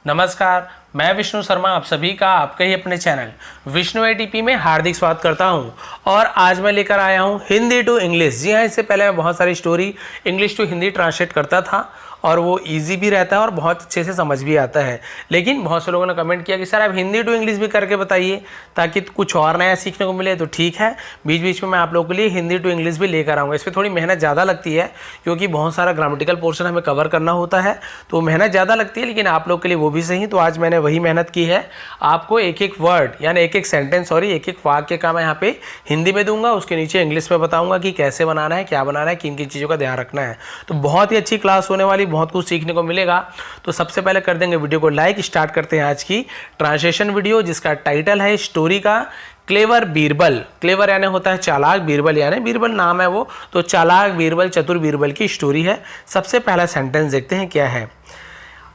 नमस्कार, मैं विष्णु शर्मा आप सभी का आपके ही अपने चैनल विष्णु एटीपी में हार्दिक स्वागत करता हूं। और आज मैं लेकर आया हूं हिंदी टू इंग्लिश। जी हाँ, इससे पहले मैं बहुत सारी story English to Hindi translate करता था और वो इजी भी रहता है और बहुत अच्छे से समझ भी आता है। लेकिन बहुत से लोगों ने कमेंट किया कि सर आप हिंदी टू इंग्लिश भी करके बताइए ताकि कुछ और नया सीखने को मिले। तो ठीक है, बीच बीच में मैं आप लोगों के लिए हिंदी टू इंग्लिश भी लेकर आऊँगा। इस पर थोड़ी मेहनत ज़्यादा लगती है क्योंकि बहुत सारा ग्रामेटिकल पोर्शन हमें कवर करना होता है, तो मेहनत ज़्यादा लगती है, लेकिन आप लोग के लिए वो भी सही। तो आज मैंने वही मेहनत की है, आपको एक एक वर्ड यानी एक एक सेंटेंस एक एक वाक्य का मैं यहाँ पे हिंदी में दूंगा, उसके नीचे इंग्लिश में बताऊंगा कि कैसे बनाना है, क्या बनाना है, किन किन चीज़ों का ध्यान रखना है। तो बहुत ही अच्छी क्लास होने वाली, बहुत कुछ सीखने को मिलेगा। तो सबसे पहले कर देंगे वीडियो को लाइक। स्टार्ट करते हैं आज की ट्रांसलेशन वीडियो, जिसका टाइटल है स्टोरी का क्लेवर बीरबल। क्लेवर यानी होता है चालाक, बीरबल यानी बीरबल नाम है वो, तो चालाक बीरबल, चतुर बीरबल की स्टोरी है। सबसे पहला सेंटेंस देखते हैं क्या है।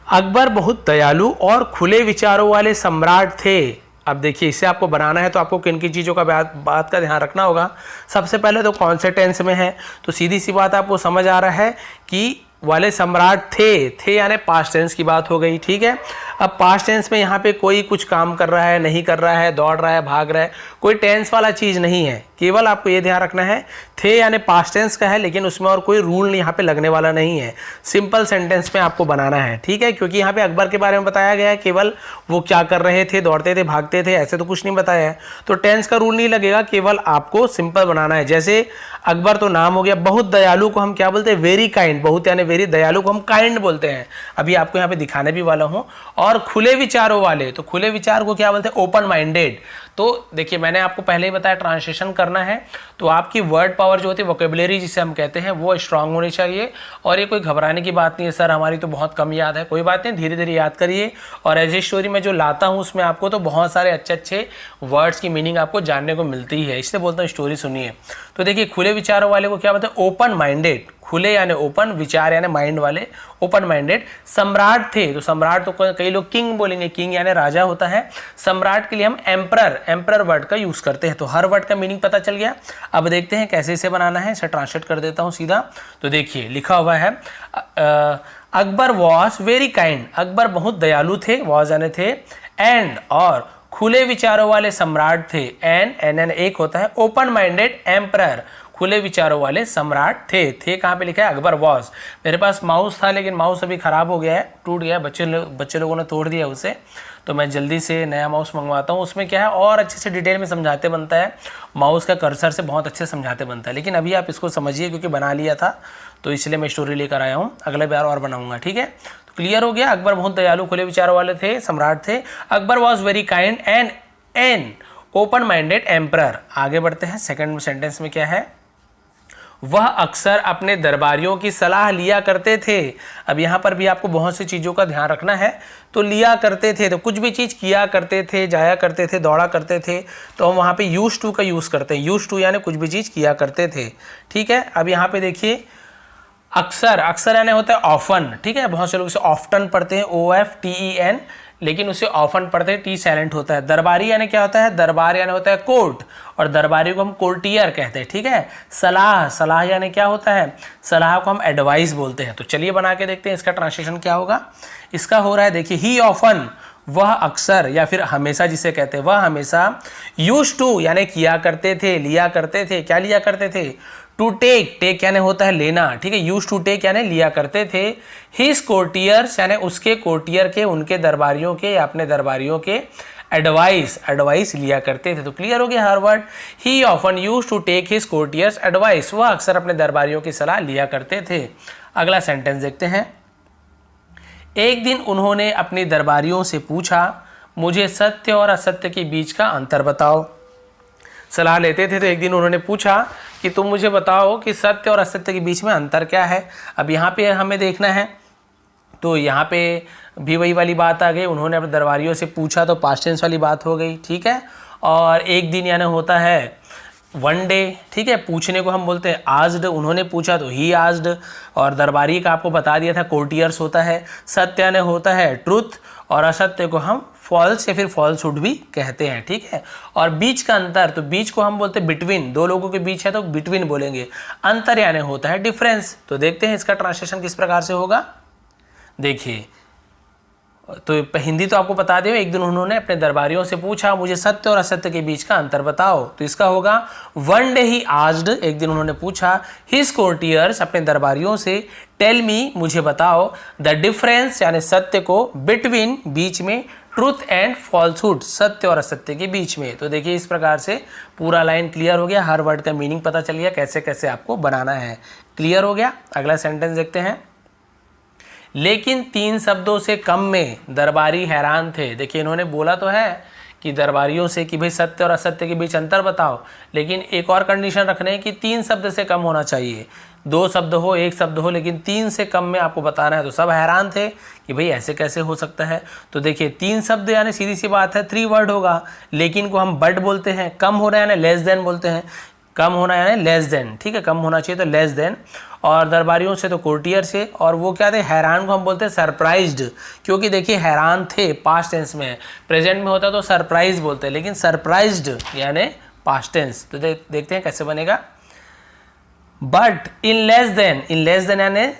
अकबर बहुत दयालु और खुले विचारों वाले सम्राट थे। अब देखिए, इसे आपको बनाना है तो आपको किन किन चीज़ों का बात का ध्यान रखना होगा। सबसे पहले तो कौन से टेंस में है, तो सीधी सी बात आपको समझ आ रहा है कि वाले सम्राट थे यानी पास्ट टेंस की बात हो गई। ठीक है, अब पास्ट टेंस में यहाँ पे कोई कुछ काम कर रहा है, नहीं कर रहा है, दौड़ रहा है, भाग रहा है, कोई टेंस वाला चीज़ नहीं है। केवल आपको ये ध्यान रखना है थे यानी पास्ट टेंस का है, लेकिन उसमें और कोई रूल यहाँ पे लगने वाला नहीं है। सिंपल सेंटेंस में आपको बनाना है। ठीक है, क्योंकि यहाँ पे अकबर के बारे में बताया गया है, केवल वो क्या कर रहे थे, दौड़ते थे, भागते थे, ऐसे तो कुछ नहीं बताया है, तो टेंस का रूल नहीं लगेगा, केवल आपको सिंपल बनाना है। जैसे अकबर तो नाम हो गया, बहुत दयालु को हम क्या बोलते हैं, वेरी काइंड। बहुत यानी वेरी, दयालु को हम काइंड बोलते हैं, अभी आपको यहाँ पे दिखाने भी वाला हूँ। और खुले विचारों वाले, तो खुले विचार को क्या बोलते हैं, ओपन माइंडेड। तो देखिए, मैंने आपको पहले ही बताया ट्रांसलेशन करना है तो आपकी वर्ड पावर जो होती है, वोकेबुलरी जिसे हम कहते हैं, वो स्ट्रांग होनी चाहिए। और ये कोई घबराने की बात नहीं है, सर हमारी तो बहुत कम याद है, कोई बात नहीं, धीरे धीरे याद करिए। और एज ए स्टोरी में जो लाता हूँ उसमें आपको तो बहुत सारे अच्छे अच्छे वर्ड्स की मीनिंग आपको जानने को मिलती है, इसलिए बोलता हूँ स्टोरी सुनिए। तो देखिए, खुले विचारों वाले को क्या बोलते हैं, ओपन माइंडेड। खुले यानी ओपन, विचार यानी माइंड वाले, ओपन माइंडेड। सम्राट थे, तो सम्राट तो कई लोग किंग बोलेंगे, किंग यानी राजा होता है। सम्राट के लिए हम एम्परर वर्ड का यूज करते हैं। तो हर वर्ड का मीनिंग पता चल गया। अब देखते हैं कैसे इसे बनाना है, इसे ट्रांसलेट कर देता हूं सीधा। तो देखिए, लिखा हुआ है Akbar was very kind. Akbar बहुत दयालु थे, वॉज यानी थे, एंड और खुले विचारों वाले सम्राट थे, एन एक होता है, ओपन माइंडेड एम्परर, खुले विचारों वाले सम्राट थे कहाँ पे लिखा है, अकबर वॉज। मेरे पास माउस था लेकिन माउस अभी ख़राब हो गया है, टूट गया है, बच्चे लोगों ने तोड़ दिया उसे, तो मैं जल्दी से नया माउस मंगवाता हूँ। उसमें क्या है, और अच्छे से डिटेल में समझाते बनता है, माउस का कर्सर से बहुत अच्छे से समझाते बनता है। लेकिन अभी आप इसको समझिए क्योंकि बना लिया था तो इसलिए मैं स्टोरी लेकर आया हूँ, अगले बार और बनाऊँगा। ठीक है, तो क्लियर हो गया। अकबर बहुत दयालु, खुले विचारों वाले थे, सम्राट थे। Akbar was very kind and open minded emperor. आगे बढ़ते हैं, सेकेंड सेंटेंस में क्या है, वह अक्सर अपने दरबारियों की सलाह लिया करते थे। अब यहाँ पर भी आपको बहुत सी चीज़ों का ध्यान रखना है। तो लिया करते थे, तो कुछ भी चीज़ किया करते थे, जाया करते थे, दौड़ा करते थे, तो हम वहाँ पे यूज टू का यूज़ करते हैं। यूज टू यानी कुछ भी चीज़ किया करते थे। ठीक है, अब यहाँ पे देखिए, अक्सर यानी होता है ऑफन। ठीक है, बहुत से लोग इसे ऑफ्टन पढ़ते हैं, OFTEN, लेकिन उसे ऑफन पढ़ते हैं, टी साइलेंट होता है। दरबारी यानी क्या होता है, दरबार यानी होता है कोर्ट, और दरबारी को हम कोर्टियर कहते हैं। ठीक है, सलाह यानी क्या होता है, सलाह को हम एडवाइस बोलते हैं। तो चलिए बना के देखते हैं इसका ट्रांसलेशन क्या होगा। इसका हो रहा है, देखिए, ही ऑफन, वह अक्सर या फिर हमेशा जिसे कहते हैं, वह हमेशा, यूज टू यानी किया करते थे, लिया करते थे। क्या लिया करते थे, टू टेक यानी होता है लेना। ठीक है, यूज टू टेक यानी लिया करते थे। हिज कोर्टियर्स यानी उसके कोर्टियर के, उनके दरबारियों के या अपने दरबारियों के एडवाइस लिया करते थे। तो क्लियर हो गया हर word. He often used to take his courtiers advice, वह अक्सर अपने दरबारियों की सलाह लिया करते थे। अगला सेंटेंस देखते हैं। एक दिन उन्होंने अपने दरबारियों से पूछा, मुझे सत्य और असत्य के बीच का अंतर बताओ। सलाह लेते थे तो एक दिन उन्होंने पूछा कि तुम मुझे बताओ कि सत्य और असत्य के बीच में अंतर क्या है। अब यहाँ पे हमें देखना है, तो यहाँ पे भी वही वाली बात आ गई, उन्होंने अपने दरबारियों से पूछा, तो पास्ट टेंस वाली बात हो गई। ठीक है, और एक दिन यानी होता है वन डे। ठीक है, पूछने को हम बोलते हैं आज्ड, उन्होंने पूछा तो ही आज्ड, और दरबारी का आपको बता दिया था कोर्टियर्स होता है। सत्य यानी होता है ट्रुथ, और असत्य को हम फॉल्स या फिर फॉल्सहुड भी कहते हैं। ठीक है, और बीच का अंतर, तो बीच को हम बोलते हैं बिटवीन, दो लोगों के बीच है तो बिटवीन बोलेंगे। अंतर यानी होता है डिफरेंस। तो देखते हैं इसका ट्रांसलेशन किस प्रकार से होगा। देखिए, तो हिंदी तो आपको बता दें, एक दिन उन्होंने अपने दरबारियों से पूछा मुझे सत्य और असत्य के बीच का अंतर बताओ। तो इसका होगा वन डे ही आस्क्ड, एक दिन उन्होंने पूछा हिज कोर्टियर्स, अपने दरबारियों से, टेल मी, मुझे बताओ, द डिफरेंस यानी सत्य को, बिटवीन बीच में, ट्रूथ एंड फॉल्सहुड सत्य और असत्य के बीच में। तो देखिए इस प्रकार से पूरा लाइन क्लियर हो गया, हर वर्ड का मीनिंग पता चल गया, कैसे कैसे आपको बनाना है। क्लियर हो गया। अगला सेंटेंस देखते हैं। लेकिन 3 शब्दों से कम में दरबारी हैरान थे। देखिए इन्होंने बोला तो है कि दरबारियों से कि भाई सत्य और असत्य के बीच अंतर बताओ, लेकिन एक और कंडीशन रखने कि 3 शब्द से कम होना चाहिए। 2 शब्द हो, 1 शब्द हो, लेकिन 3 से कम में आपको बताना है। तो सब हैरान थे कि भाई ऐसे कैसे हो सकता है। तो देखिए 3 शब्द यानी सीधी सी बात है 3 वर्ड होगा, लेकिन को हम बट बोलते हैं, कम होना यानी लेस देन बोलते हैं, कम होना यानी लेस देन, ठीक है, कम होना चाहिए तो लेस देन। और दरबारियों से तो कोर्टियर से, और वो क्या थे, हैरान को हम बोलते हैं सरप्राइज्ड, क्योंकि देखिए हैरान थे पास्ट टेंस में, प्रेजेंट में होता तो सरप्राइज बोलते हैं, लेकिन सरप्राइज्ड यानी पास्ट टेंस। तो देखते हैं कैसे बनेगा। बट इन लेस देन यानी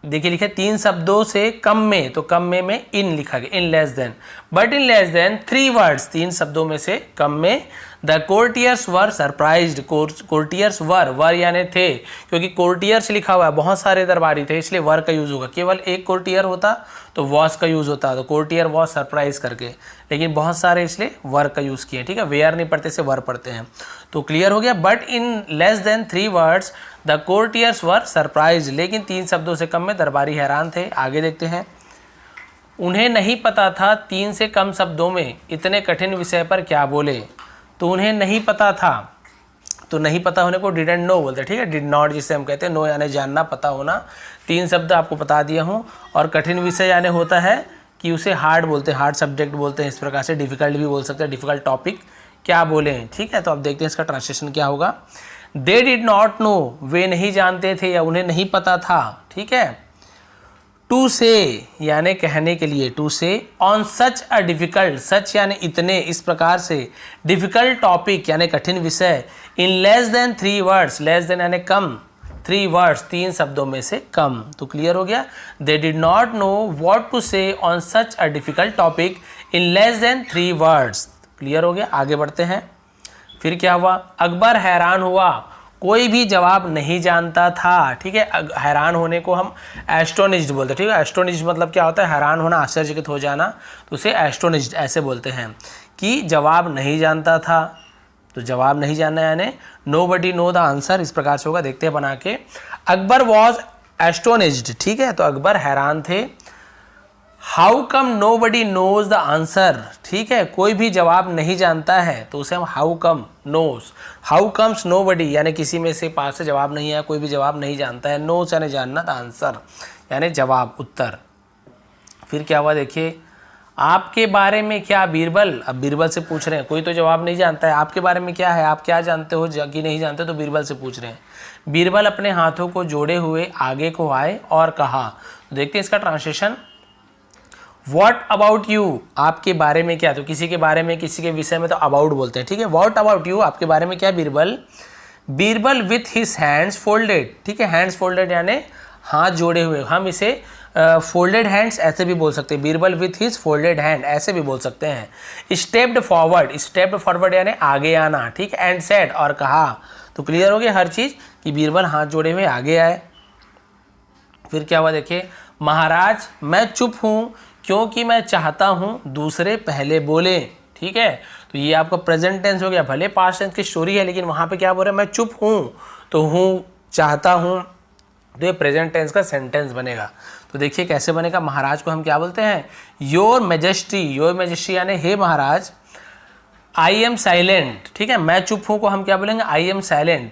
देखिए लिखे 3 शब्दों से कम में, तो कम में इन लिखा गया, in less than. But in less than 3 words, 3 शब्दों में से कम में, the courtiers were surprised, courtiers were यानी थे, क्योंकि कोर्टियर्स लिखा हुआ है, बहुत सारे दरबारी थे इसलिए वर का यूज होगा। केवल एक कोर्टियर होता तो वॉस का यूज होता, तो कोर्टियर वॉस सरप्राइज करके, लेकिन बहुत सारे इसलिए वर का यूज किए, ठीक है, वेयर नहीं पढ़ते से वर पढ़ते हैं। तो क्लियर हो गया। But in less than 3 words the courtiers were surprise, लेकिन 3 शब्दों से कम में दरबारी हैरान थे। आगे देखते हैं। उन्हें नहीं पता था 3 से कम शब्दों में इतने कठिन विषय पर क्या बोले। तो उन्हें नहीं पता था, तो नहीं पता होने को डिडंट नो बोलते हैं, ठीक है, डिड नॉट जिसे हम कहते हैं, नो यानी जानना, पता होना। 3 शब्द आपको बता दिया हूँ। और कठिन विषय यानी होता है कि उसे हार्ड बोलते हैं, हार्ड सब्जेक्ट बोलते हैं, इस प्रकार से डिफिकल्ट भी बोल सकते हैं, डिफिकल्ट टॉपिक क्या बोले, ठीक है। तो अब देखते हैं इसका ट्रांसलेशन क्या होगा। दे डिड नॉट नो, वे नहीं जानते थे या उन्हें नहीं पता था, ठीक है। टू से यानी कहने के लिए, to say, on such a difficult, सच यानी इतने, इस प्रकार से, डिफिकल्ट टॉपिक यानी कठिन विषय, इन less than 3 words, less than यानी कम, 3 वर्ड्स 3 शब्दों में से कम। तो क्लियर हो गया। They did not know what to say on such a difficult topic in less than 3 words. Clear हो गया। आगे बढ़ते हैं। फिर क्या हुआ, अकबर हैरान हुआ, कोई भी जवाब नहीं जानता था, ठीक है। हैरान होने को हम एस्टोनिश्ड बोलते हैं, ठीक है। एस्टोनिश्ड मतलब क्या होता है, हैरान होना, आश्चर्यचकित हो जाना, तो उसे एस्टोनिश्ड ऐसे बोलते हैं कि जवाब नहीं जानता था। तो जवाब नहीं जानना यानी नोबडी नो द आंसर, इस प्रकार से होगा। देखते हैं बना के। अकबर वॉज एस्टोनिश्ड, ठीक है, तो अकबर हैरान थे। How come nobody knows the answer, ठीक है, कोई भी जवाब नहीं जानता है तो उसे हम how come knows, how comes nobody यानी किसी में से पास से जवाब नहीं है, कोई भी जवाब नहीं जानता है, नोज यानी जानना, द आंसर यानी जवाब, उत्तर। फिर क्या हुआ देखिए, आपके बारे में क्या बीरबल, अब बीरबल से पूछ रहे हैं, कोई तो जवाब नहीं जानता है, आपके बारे में क्या है, आप क्या जानते हो कि नहीं जानते, तो बीरबल से पूछ रहे हैं। बीरबल अपने हाथों को जोड़े हुए आगे को आए और कहा। देखते हैं इसका ट्रांसलेशन। वॉट अबाउट यू, आपके बारे में क्या, तो किसी के बारे में, किसी के विषय में तो अबाउट बोलते हैं, ठीक है। वॉट अबाउट यू, आपके बारे में क्या Birbal. Birbal with his hands folded, ठीक है, हैंड्स फोल्डेड यानी हाथ जोड़े हुए, हम इसे फोल्डेड हैंड्स ऐसे भी बोल सकते हैं, Birbal with his folded hand ऐसे भी बोल सकते हैं। स्टेप्ड फॉरवर्ड यानी आगे आना, ठीक है, एंड सेड और कहा। तो क्लियर हो गया हर चीज़ कि बीरबल हाथ जोड़े हुए आगे आए। फिर क्या हुआ देखिए, महाराज मैं चुप हूँ क्योंकि मैं चाहता हूँ दूसरे पहले बोले, ठीक है। तो ये आपका प्रेजेंट टेंस हो गया, भले पास्ट टेंस की स्टोरी है लेकिन वहाँ पे क्या बोल रहे हैं, मैं चुप हूँ, तो हूँ चाहता हूँ, तो ये प्रेजेंट टेंस का सेंटेंस बनेगा। तो देखिए कैसे बनेगा। महाराज को हम क्या बोलते हैं, योर मैजेस्टी, योर मैजेस्टी यानी हे महाराज। आई एम साइलेंट, ठीक है, मैं चुप हूँ को हम क्या बोलेंगे, आई एम साइलेंट,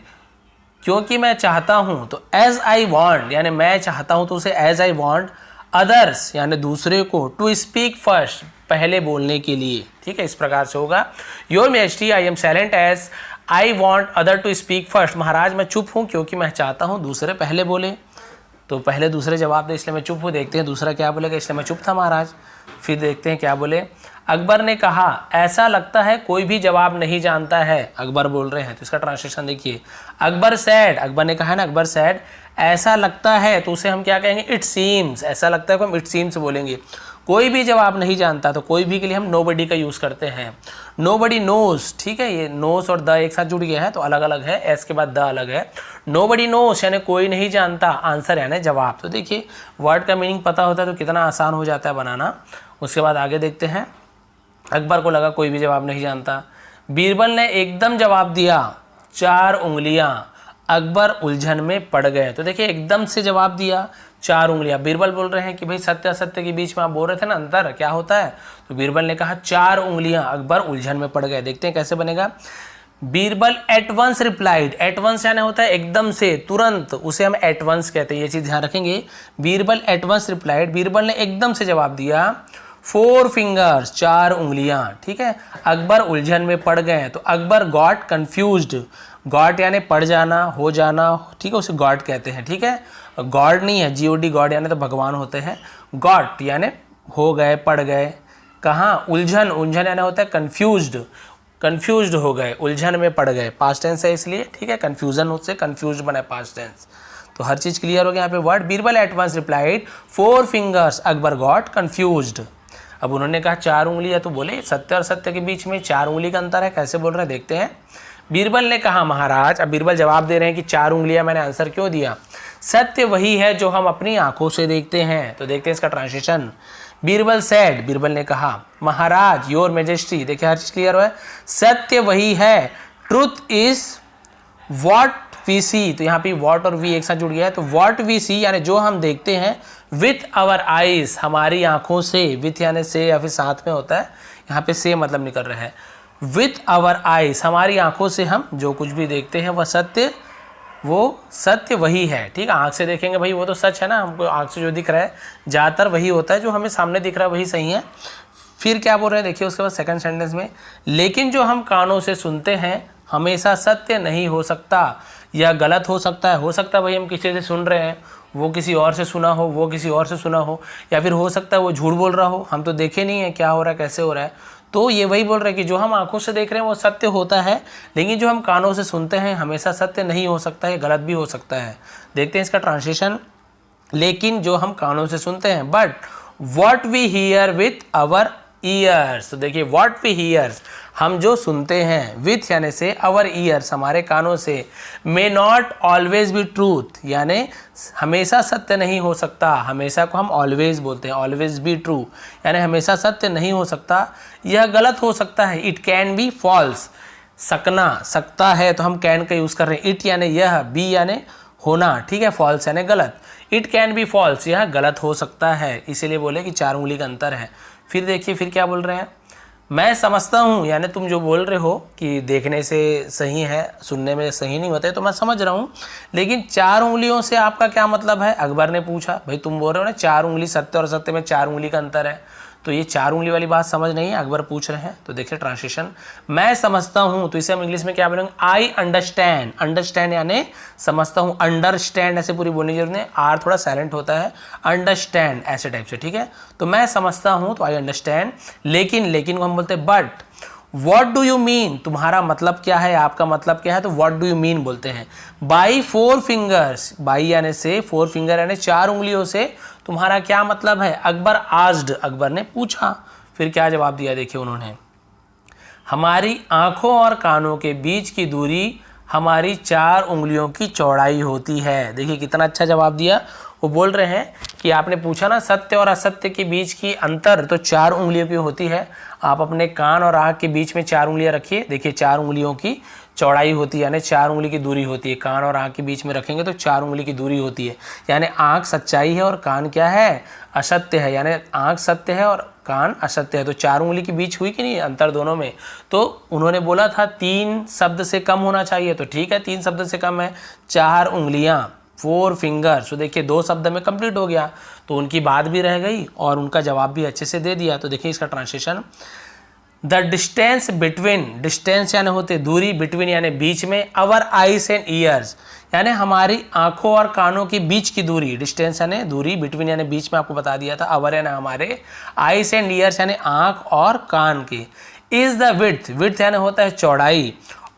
क्योंकि मैं चाहता हूँ, तो एज आई वॉन्ट यानी मैं चाहता हूँ, तो उसे एज आई वॉन्ट। अदर्स यानी दूसरे को, टू स्पीक फर्स्ट पहले बोलने के लिए, ठीक है, इस प्रकार से होगा। Your majesty I am silent as I want other to speak first, महाराज मैं चुप हूँ क्योंकि मैं चाहता हूँ दूसरे पहले बोले। तो पहले दूसरे जवाब दे इसलिए मैं चुप हूँ, देखते हैं दूसरा क्या बोलेगा, इसलिए मैं चुप था महाराज। फिर देखते हैं क्या बोले। अकबर ने कहा ऐसा लगता है कोई भी जवाब नहीं जानता है, अकबर बोल रहे हैं, तो इसका ट्रांसलेशन देखिए। अकबर सैड, अकबर ने कहा है ना, अकबर सैड ऐसा लगता है, तो उसे हम क्या कहेंगे, इट सीम्स, ऐसा लगता है को हम इट सीम्स बोलेंगे। कोई भी जब आप नहीं जानता तो कोई भी के लिए हम नोबडी का यूज़ करते हैं। नोबडी नोज, ठीक है, ये नोज और द एक साथ जुड़ गया है तो अलग अलग है, एस के बाद द अलग है। नोबडी नोज यानी कोई नहीं जानता, आंसर यानी जवाब। तो देखिए वर्ड का मीनिंग पता होता है तो कितना आसान हो जाता है बनाना। उसके बाद आगे देखते हैं। अकबर को लगा कोई भी जवाब नहीं जानता। बीरबल ने एकदम जवाब दिया 4 उंगलियां। अकबर उलझन में पड़ गए। तो देखिए एकदम से जवाब दिया 4 उंगलियां। बीरबल बोल रहे हैं कि भाई सत्य असत्य के बीच में आप बोल रहे थे ना अंतर क्या होता है, तो बीरबल ने कहा 4 उंगलियां। अकबर उलझन में पड़ गए। देखते हैं कैसे बनेगा। Birbal at once replied. At once यानी होता है एकदम से, तुरंत, उसे हम एट वंस कहते हैं, ये चीज़ ध्यान रखेंगे। Birbal at once replied, Birbal ने एकदम से जवाब दिया 4 फिंगर्स, 4 उंगलियां। ठीक है, अकबर उलझन में पड़ गए। तो अकबर गॉट कन्फ्यूज्ड। गॉट यानी पड़ जाना, हो जाना, ठीक है, उसे गॉड कहते हैं। ठीक है, गॉड नहीं है, GOD, गॉड यानी तो भगवान होते हैं। गॉट यानी हो गए, पड़ गए। कहाँ, उलझन, उलझन यानी होता है कन्फ्यूज्ड, कन्फ्यूज्ड हो गए, उलझन में पड़ गए। पास्ट टेंस है इसलिए, ठीक है, कन्फ्यूजन उससे कन्फ्यूज्ड बना पास्ट टेंस। तो हर चीज़ क्लियर हो गया यहाँ पे। Word Birbal at once replied 4 fingers, Akbar got confused. अब उन्होंने कहा 4 उंगली है, तो बोले सत्य और सत्य के बीच में 4 उंगली का अंतर है, कैसे बोल रहे हैं देखते हैं। बीरबल ने कहा महाराज, अब बीरबल जवाब दे रहे हैं कि 4 उंगलियां, मैंने आंसर क्यों दिया, सत्य वही है जो हम अपनी आंखों से देखते हैं। तो देखते हैं इसका ट्रांसलेशन। बीरबल सेड, बीरबल ने कहा महाराज, योर मेजेस्टी, देखिए हर चीज क्लियर हुआ है। सत्य वही है, ट्रूथ इज वॉट वी सी। तो यहाँ पे वॉट और वी एक साथ जुड़ गया है। तो वॉट वी सी यानी जो हम देखते हैं, विथ आवर आईज, हमारी आंखों से, विथ यानी से या फिर साथ में होता है, यहाँ पे से मतलब निकल रहा है। विथ आवर आईज, हमारी आंखों से हम जो कुछ भी देखते हैं वह सत्य, वो सत्य वही है। ठीक है, आंख से देखेंगे भाई वो तो सच है ना, हमको आंख से जो दिख रहा है ज़्यादातर वही होता है, जो हमें सामने दिख रहा है वही सही है। फिर क्या बोल रहे हैं देखिए उसके बाद सेकंड सेंटेंस में, लेकिन जो हम कानों से सुनते हैं हमेशा सत्य नहीं हो सकता, या गलत हो सकता है। हो सकता है भाई हम किसी से सुन रहे हैं, वो किसी और से सुना हो, वो किसी और से सुना हो, या फिर हो सकता है वो झूठ बोल रहा हो, हम तो देखे नहीं है क्या हो रहा है, कैसे हो रहा है। तो ये वही बोल रहे हैं कि जो हम आंखों से देख रहे हैं वो सत्य होता है, लेकिन जो हम कानों से सुनते हैं हमेशा सत्य नहीं हो सकता है, गलत भी हो सकता है। देखते हैं इसका ट्रांसलेशन। लेकिन जो हम कानों से सुनते हैं, but what we hear with our ears. तो देखिए वॉट वी हियर्स, हम जो सुनते हैं, विथ यानी से, आवर ईयर्स हमारे कानों से, may not always be truth यानी हमेशा सत्य नहीं हो सकता। हमेशा को हम ऑलवेज बोलते हैं, ऑलवेज बी ट्रू यानी हमेशा सत्य नहीं हो सकता, यह गलत हो सकता है। इट कैन बी फॉल्स, सकना, सकता है तो हम कैन का यूज़ कर रहे हैं। इट यानी यह, बी यानी होना, ठीक है, फॉल्स यानी गलत। इट कैन बी फॉल्स, यह गलत हो सकता है, इसीलिए बोले कि 4 उंगली का अंतर है। फिर देखिए फिर क्या बोल रहे हैं, मैं समझता हूँ, यानी तुम जो बोल रहे हो कि देखने से सही है, सुनने में सही नहीं होते, तो मैं समझ रहा हूँ, लेकिन 4 उंगलियों से आपका क्या मतलब है। अकबर ने पूछा, भाई तुम बोल रहे हो ना 4 उंगली, सत्य और सत्य में 4 उंगली का अंतर है, तो ये 4 उंगली वाली बात समझ नहीं है, अकबर पूछ रहे हैं। तो देखिए ट्रांसलेशन, मैं समझता हूँ, तो इसे हम इंग्लिश में क्या बोलेंगे, आई अंडरस्टैंड। अंडरस्टैंड यानी समझता हूँ, अंडरस्टैंड ऐसे पूरी बोलने की जरूरत नहीं, आर थोड़ा साइलेंट होता है, अंडरस्टैंड ऐसे टाइप से, ठीक है। तो मैं समझता हूँ तो आई अंडरस्टैंड, लेकिन, लेकिन को हम बोलते हैं but. What do you mean, तुम्हारा मतलब क्या है, आपका मतलब क्या है, तो वॉट डू यू मीन बोलते हैं। बाई 4 फिंगर्स, बाई यानी से, 4 फिंगर यानी 4 उंगलियों से तुम्हारा क्या मतलब है। अकबर आस्ड, अकबर ने पूछा। फिर क्या जवाब दिया देखिए उन्होंने, हमारी आंखों और कानों के बीच की दूरी हमारी 4 उंगलियों की चौड़ाई होती है। देखिए कितना अच्छा जवाब दिया। वो बोल रहे हैं कि आपने पूछा ना सत्य और असत्य के बीच की अंतर तो 4 उंगलियों की होती है। आप अपने कान और आँख के बीच में 4 उंगलियां रखिए, देखिए 4 उंगलियों की चौड़ाई होती है, यानी 4 उंगली की दूरी होती है। कान और आँख के बीच में रखेंगे तो 4 उंगली की दूरी होती है, यानी आँख सच्चाई है और कान क्या है, असत्य है, यानी आँख सत्य है और कान असत्य है। तो 4 उंगली के बीच हुई कि नहीं अंतर दोनों में। तो उन्होंने बोला था 3 शब्द से कम होना चाहिए, तो ठीक है 3 शब्द से कम है, 4 उंगलियां, 4 फिंगर्स। तो देखिए 2 शब्द में कंप्लीट हो गया, तो उनकी बात भी रह गई और उनका जवाब भी अच्छे से दे दिया। तो देखिए इसका translation, the distance between, distance यानी होते दूरी, बिटवीन यानी बीच में, अवर आईज एंड ईयर्स यानी हमारी आंखों और कानों के बीच की दूरी, डिस्टेंस यानी दूरी, बिटवीन यानी बीच में, आपको बता दिया था, अवर यानी हमारे, आईज एंड ईयर्स यानी आंख और कान के, इज द विड्थ, विड्थ यानी होता है चौड़ाई,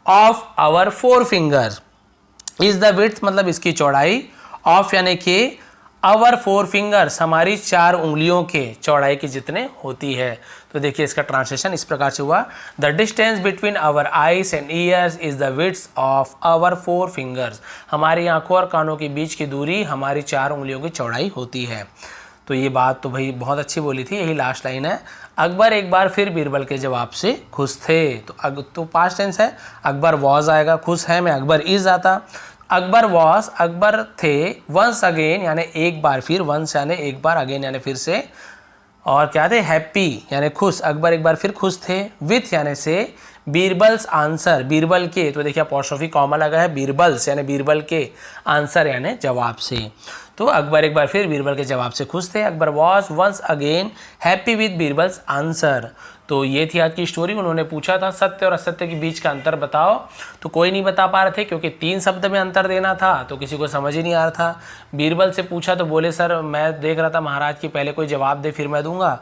of our 4 fingers, is the width मतलब इसकी चौड़ाई, ऑफ यानी कि आवर 4 फिंगर्स, हमारी 4 उंगलियों के चौड़ाई के जितने होती है। तो देखिए इसका ट्रांसलेशन इस प्रकार से हुआ, the distance between our eyes and ears is the width of our 4 fingers, हमारी आंखों और कानों के बीच की दूरी हमारी 4 उंगलियों की चौड़ाई होती है। तो ये बात तो भाई बहुत अच्छी बोली थी, यही लास्ट लाइन है। अकबर एक बार फिर बीरबल के जवाब से खुश थे, तो पास्ट टेंस है, अकबर वॉज आएगा, खुश है में अकबर इज आता। अकबर वॉज, अकबर थे, वंस अगेन यानी एक बार फिर, वंस यानी एक बार, अगेन यानी फिर से, और क्या थे, हैप्पी यानी खुश, अकबर एक बार फिर खुश थे, विथ यानी से, बीरबल्स आंसर, बीरबल के, तो देखिए अपॉस्ट्रोफी कॉमा लगा है, बीरबल्स यानी बीरबल के, आंसर यानी जवाब से। तो अकबर एक बार फिर बीरबल के जवाब से खुश थे, Akbar was once again happy with Birbal's answer. तो ये थी आज की स्टोरी। उन्होंने पूछा था सत्य और असत्य के बीच का अंतर बताओ, तो कोई नहीं बता पा रहे थे क्योंकि 3 शब्द में अंतर देना था, तो किसी को समझ ही नहीं आ रहा था। बीरबल से पूछा तो बोले सर मैं देख रहा था महाराज की पहले कोई जवाब दे फिर मैं दूंगा,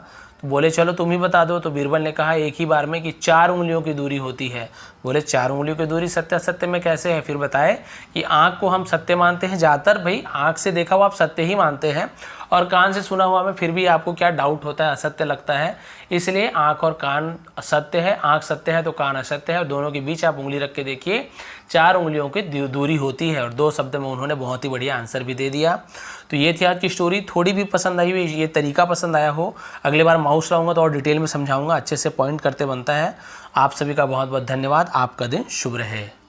तो बोले चलो तुम ही बता दो। तो बीरबल ने कहा एक ही बार में कि 4 उंगलियों की दूरी होती है। बोले 4 उंगलियों की दूरी सत्य असत्य में कैसे है? फिर बताए कि आँख को हम सत्य मानते हैं, ज़्यादातर भाई आँख से देखा हुआ आप सत्य ही मानते हैं, और कान से सुना हुआ में फिर भी आपको क्या डाउट होता है, असत्य लगता है, इसलिए आँख और कान सत्य है, आँख सत्य है तो कान असत्य है, और दोनों के बीच आप उंगली रख के देखिए 4 उंगलियों की दूरी होती है। और 2 शब्द में उन्होंने बहुत ही बढ़िया आंसर भी दे दिया। तो ये थी आज की स्टोरी। थोड़ी भी पसंद आई हुई, ये तरीका पसंद आया हो, अगली बार माउस लाऊंगा तो और डिटेल में समझाऊंगा, अच्छे से पॉइंट करते बनता है। आप सभी का बहुत बहुत धन्यवाद। आपका दिन शुभ रहे।